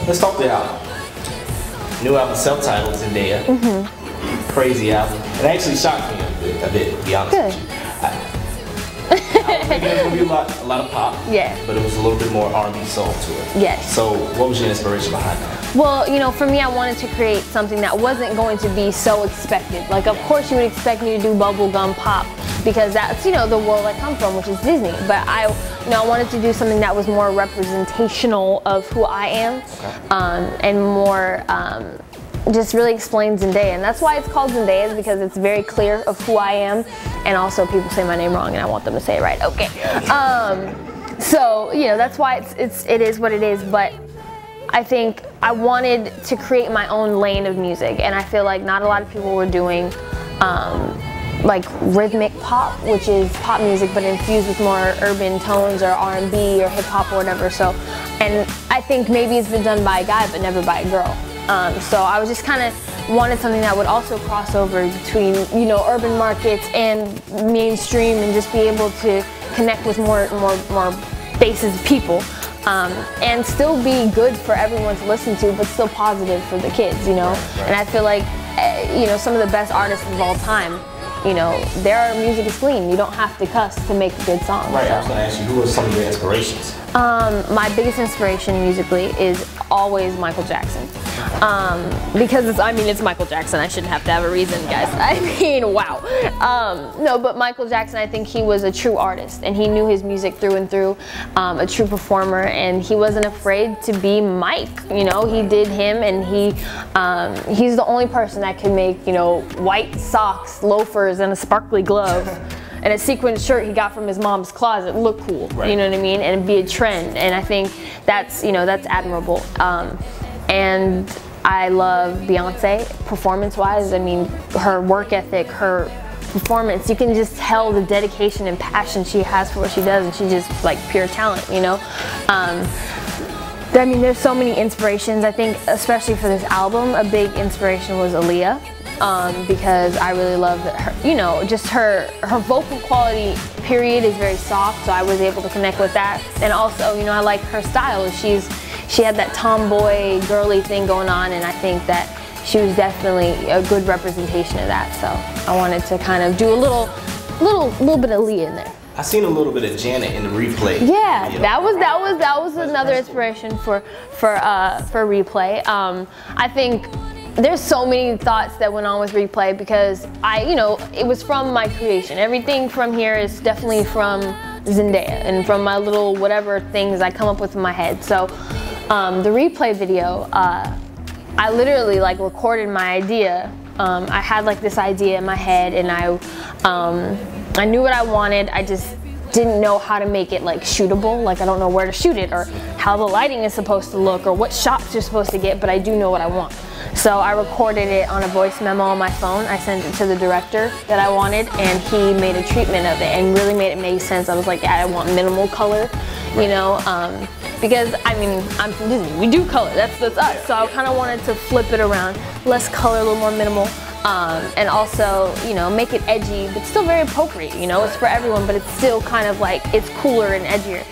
let's talk the album. New album, self-titled, Zendaya. Crazy album. It actually shocked me a bit, to be honest with you. I was thinking it was going to be a lot of pop, but it was a little bit more R&B soul to it. Yes. So what was your inspiration behind that? Well, you know, for me, I wanted to create something that wasn't going to be so expected. Like, of course you would expect me to do bubblegum pop because that's, you know, the world I come from, which is Disney. But I wanted to do something that was more representational of who I am, and more just really explains Zendaya. And that's why it's called Zendaya, is because it's very clear of who I am. And also people say my name wrong and I want them to say it right. Okay. So, you know, that's why it is what it is. But I think I wanted to create my own lane of music, and I feel like not a lot of people were doing like rhythmic pop, which is pop music but infused with more urban tones or R&B or hip hop or whatever. So, and I think maybe it's been done by a guy but never by a girl. So I was just kind of wanted something that would also cross over between, you know, urban markets and mainstream, and just be able to connect with more bases of people. And still be good for everyone to listen to, but still positive for the kids, you know. And I feel like, you know, some of the best artists of all time, you know, their music is clean. You don't have to cuss to make a good song. Right, I was going to ask you, who are some of your inspirations? My biggest inspiration musically is always Michael Jackson. Because it's Michael Jackson. I shouldn't have to have a reason, guys. I mean, wow. No, but Michael Jackson, I think he was a true artist, and he knew his music through and through, a true performer, and he wasn't afraid to be Mike. You know, he did him, and he's the only person that can make, you know, white socks, loafers, and a sparkly glove and a sequin shirt he got from his mom's closet look cool. You know what I mean? And be a trend. And I think that's, you know, that's admirable. And I love Beyonce, performance-wise. I mean, her work ethic, her performance, you can just tell the dedication and passion she has for what she does, and she's just like pure talent, you know? I mean, there's so many inspirations. I think, especially for this album, a big inspiration was Aaliyah, because I really love that her, you know, just her vocal quality, period, is very soft, so I was able to connect with that. And also, you know, I like her style. She had that tomboy, girly thing going on, and I think that she was definitely a good representation of that. So I wanted to kind of do a little bit of Aaliyah in there. I seen a little bit of Janet in the Replay. Yeah, you know, that was another inspiration for Replay. I think there's so many thoughts that went on with Replay because you know, it was from my creation. Everything from here is definitely from Zendaya and from my little whatever things I come up with in my head. So the Replay video, I literally like recorded my idea. I had like this idea in my head, and I knew what I wanted. I just didn't know how to make it like shootable. Like, I don't know where to shoot it or how the lighting is supposed to look or what shots you're supposed to get, but I do know what I want. So I recorded it on a voice memo on my phone. I sent it to the director that I wanted, and he made a treatment of it and really made it make sense. I was like, yeah, I want minimal color, you know, because I mean, I'm from Disney. We do color. That's us. So I kind of wanted to flip it around, less color, a little more minimal. And also, you know, make it edgy, but still very appropriate, you know, it's for everyone, but it's still kind of like, it's cooler and edgier.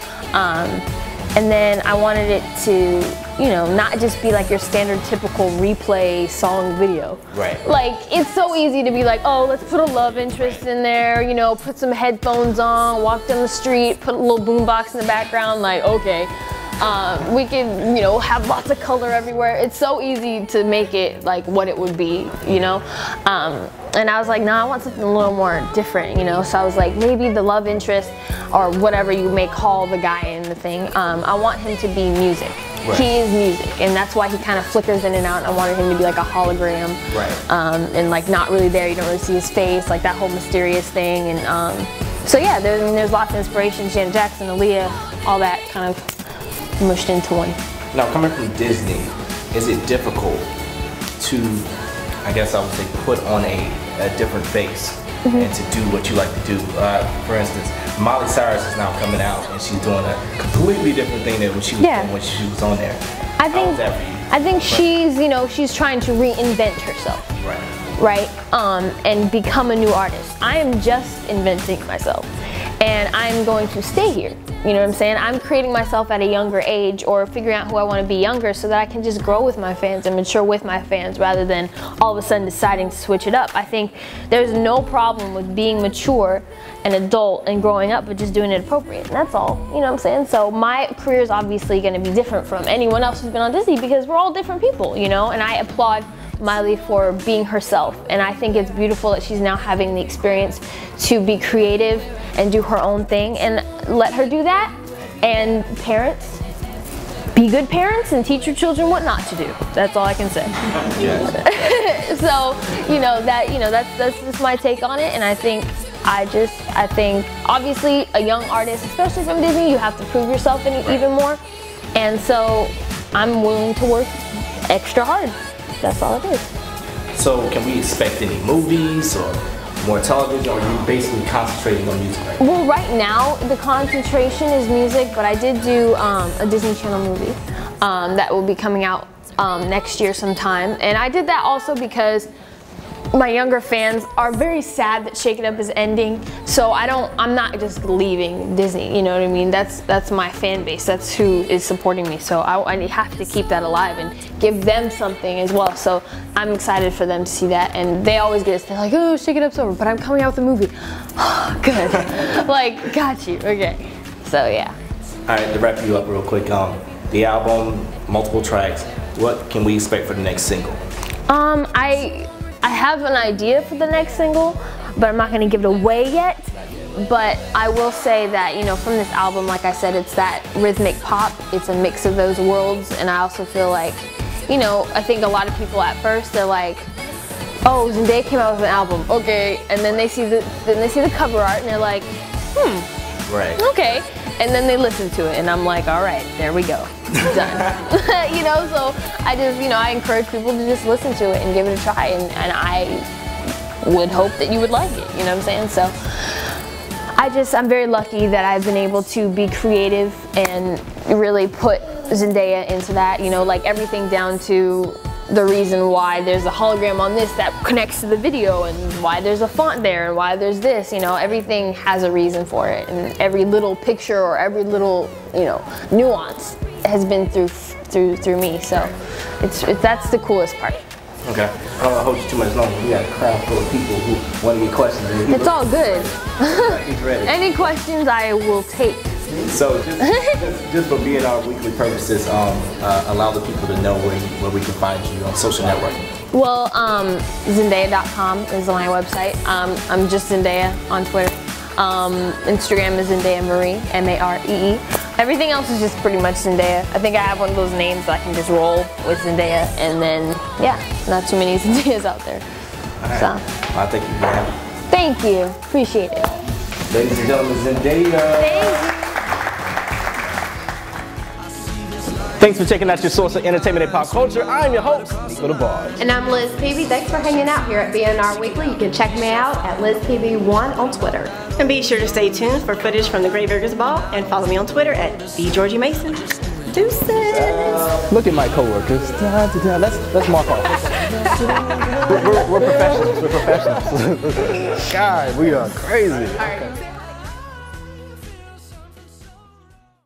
And then I wanted it to, you know, not just be like your standard typical Replay song video. Right. Like, it's so easy to be like, oh, let's put a love interest in there, you know, put some headphones on, walk down the street, put a little boombox in the background, like, okay. We can, you know, have lots of color everywhere. It's so easy to make it like what it would be, you know. And I was like, nah, I want something a little more different, you know. So I was like, maybe the love interest or whatever you may call the guy in the thing, I want him to be music. Right. He is music, and that's why he kind of flickers in and out. I wanted him to be like a hologram, right. And like not really there. You don't really see his face, like that whole mysterious thing. And so yeah, there's lots of inspiration. Janet Jackson, Aaliyah, all that kind of mushed into one. Now, coming from Disney, is it difficult to, I guess I would say, put on a different face and to do what you like to do? For instance, Miley Cyrus is now coming out and she's doing a completely different thing than what she was doing when she was on there. I think she's, you know, she's trying to reinvent herself. Right? And become a new artist. I am just inventing myself, and I'm going to stay here You know what I'm saying? I'm creating myself at a younger age, or figuring out who I want to be younger, so that I can just grow with my fans and mature with my fans, rather than all of a sudden deciding to switch it up. I think there's no problem with being mature and adult and growing up, but just doing it appropriate, and that's all. You know what I'm saying? So my career is obviously going to be different from anyone else who's been on Disney, because we're all different people, you know, and I applaud Miley for being herself, and I think it's beautiful that she's now having the experience to be creative and do her own thing, and let her do that. And parents, be good parents and teach your children what not to do. That's all I can say. So, that's just my take on it, and I think obviously a young artist, especially from Disney, you have to prove yourself even more, and so I'm willing to work extra hard. That's all it is. So can we expect any movies or more television, or are you basically concentrating on music right now? Well, right now the concentration is music, but I did do a Disney Channel movie that will be coming out next year sometime, and I did that also because my younger fans are very sad that Shake It Up is ending, so I'm not just leaving Disney, you know what I mean? That's my fan base, that's who is supporting me, so I have to keep that alive and give them something as well. So I'm excited for them to see that, and they always get us, they're like, oh, Shake It Up's over, but I'm coming out with a movie. Good. Like, got you, okay. So yeah. Alright, to wrap you up real quick, the album, multiple tracks, what can we expect for the next single? I have an idea for the next single, but I'm not going to give it away yet. But I will say that, you know, from this album, like I said, it's that rhythmic pop. It's a mix of those worlds, and I also feel like, you know, I think a lot of people at first, they're like, oh, Zendaya came out with an album, okay, and then they see the cover art and they're like, right, okay, and then they listen to it, and I'm like, all right, there we go, done. You know, so I just, you know, I encourage people to just listen to it and give it a try, and I would hope that you would like it, you know what I'm saying? So I'm very lucky that I've been able to be creative and really put Zendaya into that, you know, like everything down to the reason why there's a hologram on this that connects to the video, and why there's a font there, and why there's this, you know, everything has a reason for it, and every little picture or every little, you know, nuance has been through me, so that's the coolest part. Okay, I don't want to hold you too much longer. We got a crowd full of people who want to get questions. It's all good. He's ready. Any questions I will take. So just for BNR Weekly purposes, allow the people to know where we can find you on social networking. Well, Zendaya.com is my website. I'm just Zendaya on Twitter. Instagram is Zendaya Marie, M-A-R-E-E. Everything else is just pretty much Zendaya. I think I have one of those names that I can just roll with Zendaya, and then, yeah, not too many Zendayas out there. All right. So. Well, I thank you, man. Thank you. Appreciate it. Ladies and gentlemen, Zendaya. Thank you. Thanks for checking out your source of entertainment and pop culture. I'm your host, Nico the Barge. And I'm Liz PB. Thanks for hanging out here at BNR Weekly. You can check me out at LizPB1 on Twitter. And be sure to stay tuned for footage from the Gravedigger's Ball, and follow me on Twitter at BGeorgieMason. Deuces! Look at my coworkers. Let's mark off. We're professionals. We're professionals. God, we are crazy. All right.